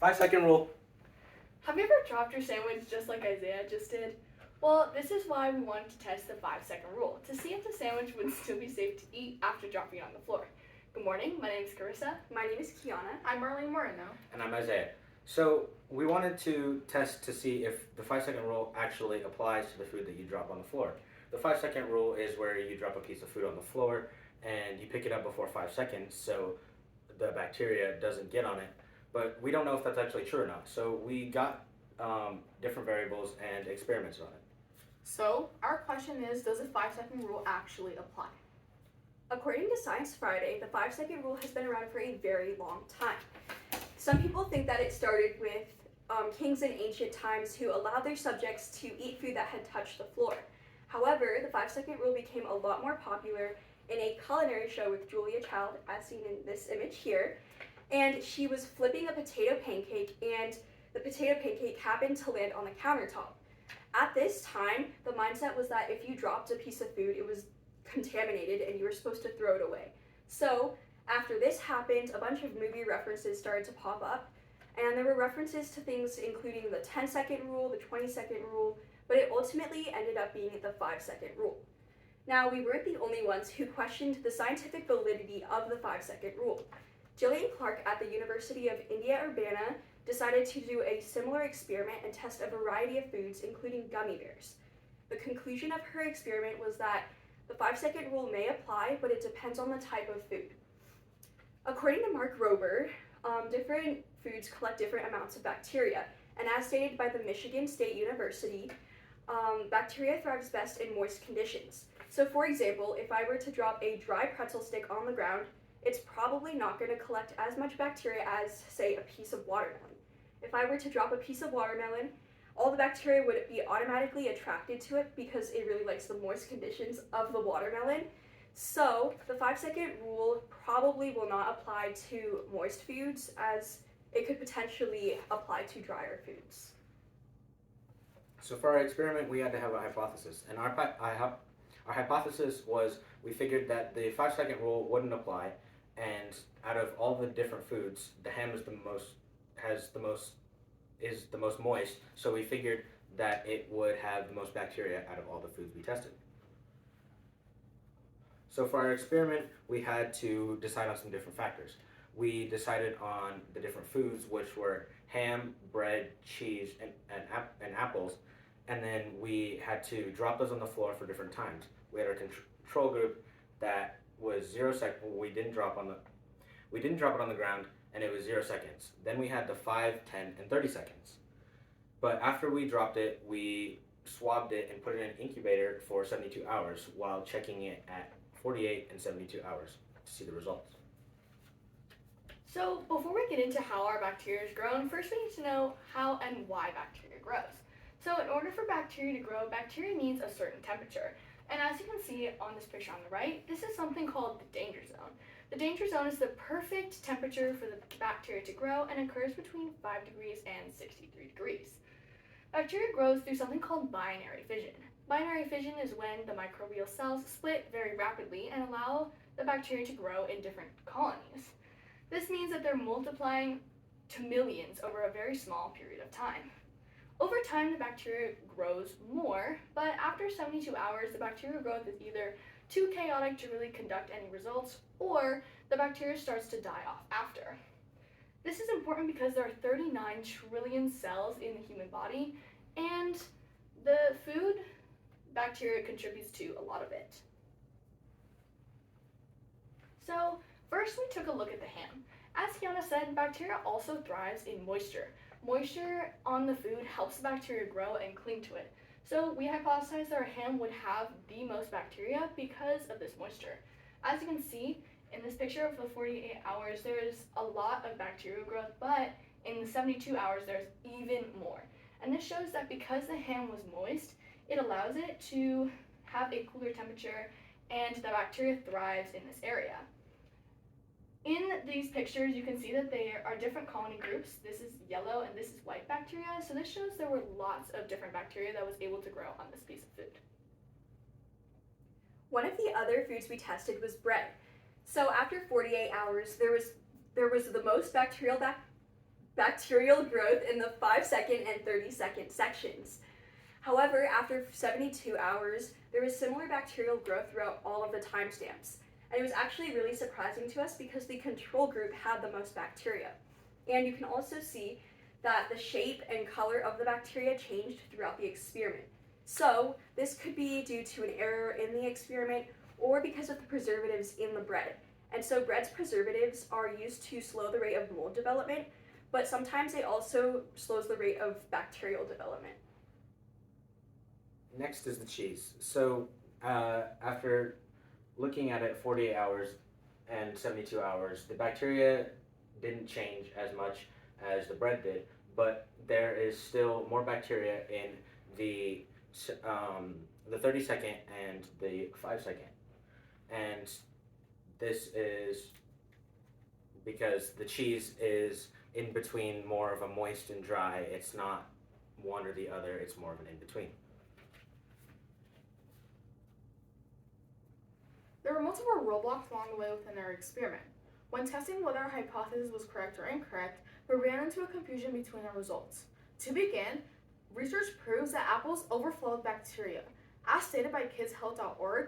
5-second rule. Have you ever dropped your sandwich just like Isiah just did? Well, this is why we wanted to test the 5-second rule to see if the sandwich would still be safe to eat after dropping it on the floor. Good morning, my name is Caryssa. My name is Kiana. I'm Marlene. And I'm Isiah. So we wanted to test to see if the 5-second rule actually applies to the food that you drop on the floor. The 5-second rule is where you drop a piece of food on the floor and you pick it up before 5 seconds so the bacteria doesn't get on it. But we don't know if that's actually true or not. So we got different variables and experimented on it. So, our question is, does the 5-second rule actually apply? According to Science Friday, the 5-second rule has been around for a very long time. Some people think that it started with kings in ancient times who allowed their subjects to eat food that had touched the floor. However, the 5-second rule became a lot more popular in a culinary show with Julia Child, as seen in this image here. And she was flipping a potato pancake, and the potato pancake happened to land on the countertop. At this time, the mindset was that if you dropped a piece of food, it was contaminated and you were supposed to throw it away. So, after this happened, a bunch of movie references started to pop up, and there were references to things including the 10-second rule, the 20-second rule, but it ultimately ended up being the 5-second rule. Now, we weren't the only ones who questioned the scientific validity of the 5-second rule. Jillian Clark at the University of Indiana-Urbana decided to do a similar experiment and test a variety of foods, including gummy bears. The conclusion of her experiment was that the 5-second rule may apply, but it depends on the type of food. According to Mark Rober, different foods collect different amounts of bacteria, and as stated by the Michigan State University, bacteria thrives best in moist conditions. So for example, if I were to drop a dry pretzel stick on the ground, it's probably not going to collect as much bacteria as, say, a piece of watermelon. If I were to drop a piece of watermelon, all the bacteria would be automatically attracted to it because it really likes the moist conditions of the watermelon. So the 5-second rule probably will not apply to moist foods, as it could potentially apply to drier foods. So for our experiment, we had to have a hypothesis, and our hypothesis was we figured that the 5-second rule wouldn't apply, and out of all the different foods, the ham is the most moist. So we figured that it would have the most bacteria out of all the foods we tested. So for our experiment, we had to decide on some different factors. We decided on the different foods, which were ham, bread, cheese, and apples, and then we had to drop those on the floor for different times. We had our control group that was 0 seconds. We didn't drop it on the ground, and it was 0 seconds. Then we had the 5, 10, and 30 seconds. But after we dropped it, we swabbed it and put it in an incubator for 72 hours while checking it at 48 and 72 hours to see the results. So before we get into how our bacteria is grown, first we need to know how and why bacteria grows. So in order for bacteria to grow, bacteria needs a certain temperature. And as you can see on this picture on the right, this is something called the danger zone. The danger zone is the perfect temperature for the bacteria to grow and occurs between 5 degrees and 63 degrees. Bacteria grows through something called binary fission. Binary fission is when the microbial cells split very rapidly and allow the bacteria to grow in different colonies. This means that they're multiplying to millions over a very small period of time. Over time, the bacteria grows more, but after 72 hours, the bacterial growth is either too chaotic to really conduct any results, or the bacteria starts to die off after. This is important because there are 39 trillion cells in the human body, and the food bacteria contributes to a lot of it. So first we took a look at the ham. As Kiana said, bacteria also thrives in moisture. Moisture on the food helps the bacteria grow and cling to it. So we hypothesized that our ham would have the most bacteria because of this moisture. As you can see in this picture of the 48 hours, there's a lot of bacterial growth, but in the 72 hours, there's even more. And this shows that because the ham was moist, it allows it to have a cooler temperature and the bacteria thrives in this area. In these pictures, you can see that there are different colony groups. This is yellow and this is white bacteria. So this shows there were lots of different bacteria that was able to grow on this piece of food. One of the other foods we tested was bread. So after 48 hours, there was the most bacterial growth in the 5-second and 30-second sections. However, after 72 hours, there was similar bacterial growth throughout all of the timestamps. And it was actually really surprising to us because the control group had the most bacteria. And you can also see that the shape and color of the bacteria changed throughout the experiment. So this could be due to an error in the experiment or because of the preservatives in the bread. And so bread's preservatives are used to slow the rate of mold development, but sometimes it also slows the rate of bacterial development. Next is the cheese. So after looking at it 48 hours and 72 hours, the bacteria didn't change as much as the bread did, but there is still more bacteria in the 30-second and the 5-second. And this is because the cheese is in between more of a moist and dry. It's not one or the other, it's more of an in-between. There were multiple roadblocks along the way within our experiment. When testing whether our hypothesis was correct or incorrect, we ran into a confusion between our results. To begin, research proves that apples overflow with bacteria. As stated by kidshealth.org,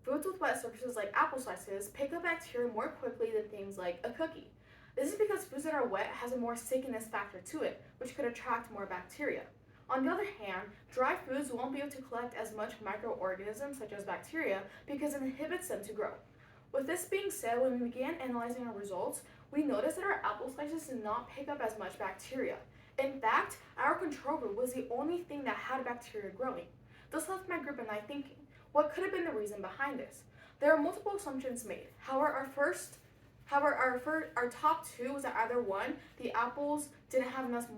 foods with wet surfaces like apple slices pick up bacteria more quickly than things like a cookie. This is because foods that are wet has a more stickiness factor to it, which could attract more bacteria. On the other hand, dry foods won't be able to collect as much microorganisms such as bacteria because it inhibits them to grow. With this being said, when we began analyzing our results, we noticed that our apple slices did not pick up as much bacteria. In fact, our control group was the only thing that had bacteria growing. This left my group and I thinking, what could have been the reason behind this? There are multiple assumptions made. However, our top two was that either one, the apples didn't have enough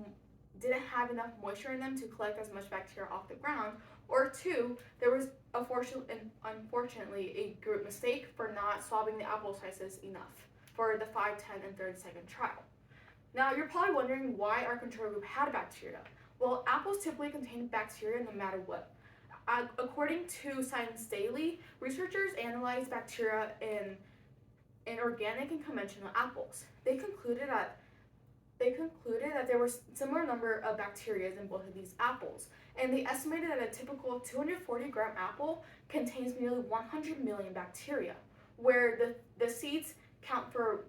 moisture in them to collect as much bacteria off the ground, or two, there was unfortunately a group mistake for not swabbing the apple slices enough for the 5, 10, and 30-second trial. Now, you're probably wondering why our control group had bacteria. Well, apples typically contain bacteria no matter what. According to Science Daily, researchers analyzed bacteria in organic and conventional apples. They concluded that there was similar number of bacteria in both of these apples, and they estimated that a typical 240-gram apple contains nearly 100 million bacteria, where the seeds count for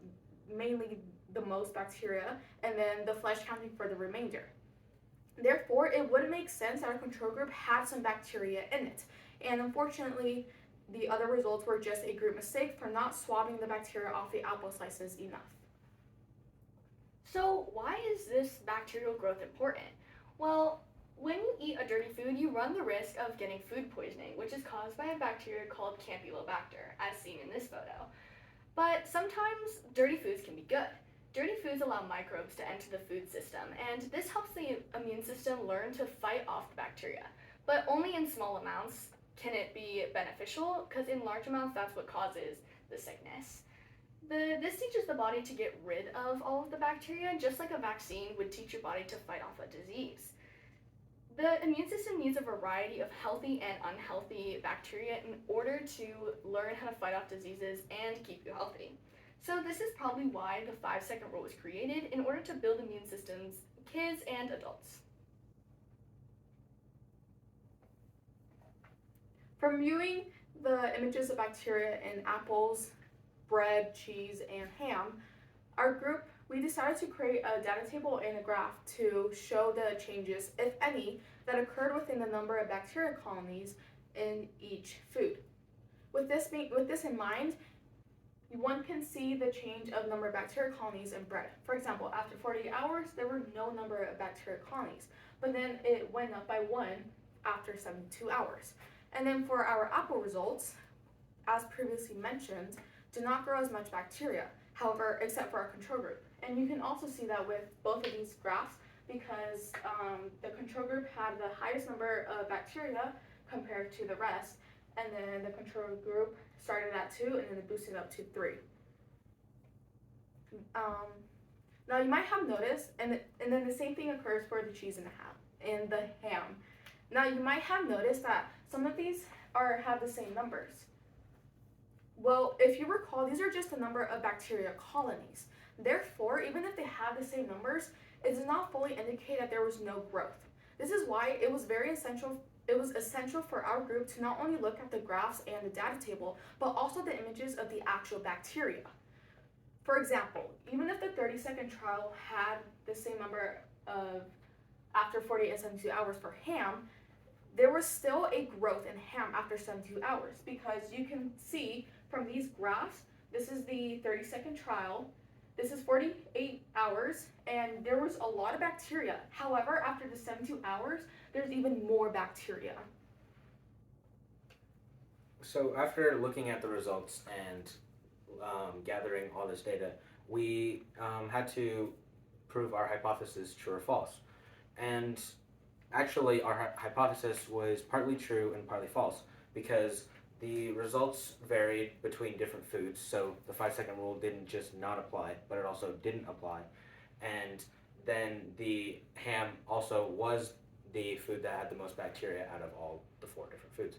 mainly the most bacteria, and then the flesh counting for the remainder. Therefore, it would make sense that our control group had some bacteria in it, and unfortunately, the other results were just a group mistake for not swabbing the bacteria off the apple slices enough. So why is this bacterial growth important? Well, when you eat a dirty food, you run the risk of getting food poisoning, which is caused by a bacteria called Campylobacter, as seen in this photo. But sometimes dirty foods can be good. Dirty foods allow microbes to enter the food system, and this helps the immune system learn to fight off the bacteria. But only in small amounts can it be beneficial, because in large amounts, that's what causes the sickness. This teaches the body to get rid of all of the bacteria, just like a vaccine would teach your body to fight off a disease. The immune system needs a variety of healthy and unhealthy bacteria in order to learn how to fight off diseases and keep you healthy. So this is probably why the 5-second rule was created, in order to build immune systems, kids and adults. From viewing the images of bacteria in apples, bread, cheese, and ham, our group, we decided to create a data table and a graph to show the changes, if any, that occurred within the number of bacteria colonies in each food. With this in mind, one can see the change of number of bacteria colonies in bread. For example, after 48 hours, there were no number of bacteria colonies, but then it went up by 1 after 72 hours. And then for our apple results, as previously mentioned, did not grow as much bacteria, however, except for our control group. And you can also see that with both of these graphs, because the control group had the highest number of bacteria compared to the rest, and then the control group started at 2 and then it boosted up to 3. Now you might have noticed, and then the same thing occurs for the cheese and the ham. Now you might have noticed that some of these have the same numbers. Well, if you recall, these are just the number of bacteria colonies. Therefore, even if they have the same numbers, it does not fully indicate that there was no growth. This is why it was essential for our group to not only look at the graphs and the data table, but also the images of the actual bacteria. For example, even if the 30-second trial had the same number of after 48 and 72 hours for ham, there was still a growth in ham after 72 hours, because you can see from these graphs, this is the 30-second trial, this is 48 hours, and there was a lot of bacteria. However, after the 72 hours, there's even more bacteria. So after looking at the results and gathering all this data, we had to prove our hypothesis true or false. And actually, our hypothesis was partly true and partly false, because the results varied between different foods. So the 5-second rule didn't just not apply, but it also didn't apply. And then the ham also was the food that had the most bacteria out of all the 4 different foods.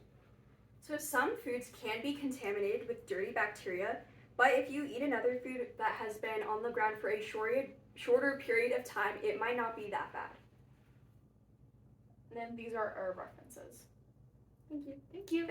So some foods can be contaminated with dirty bacteria, but if you eat another food that has been on the ground for a shorter period of time, it might not be that bad. And then these are our references. Thank you. Thank you.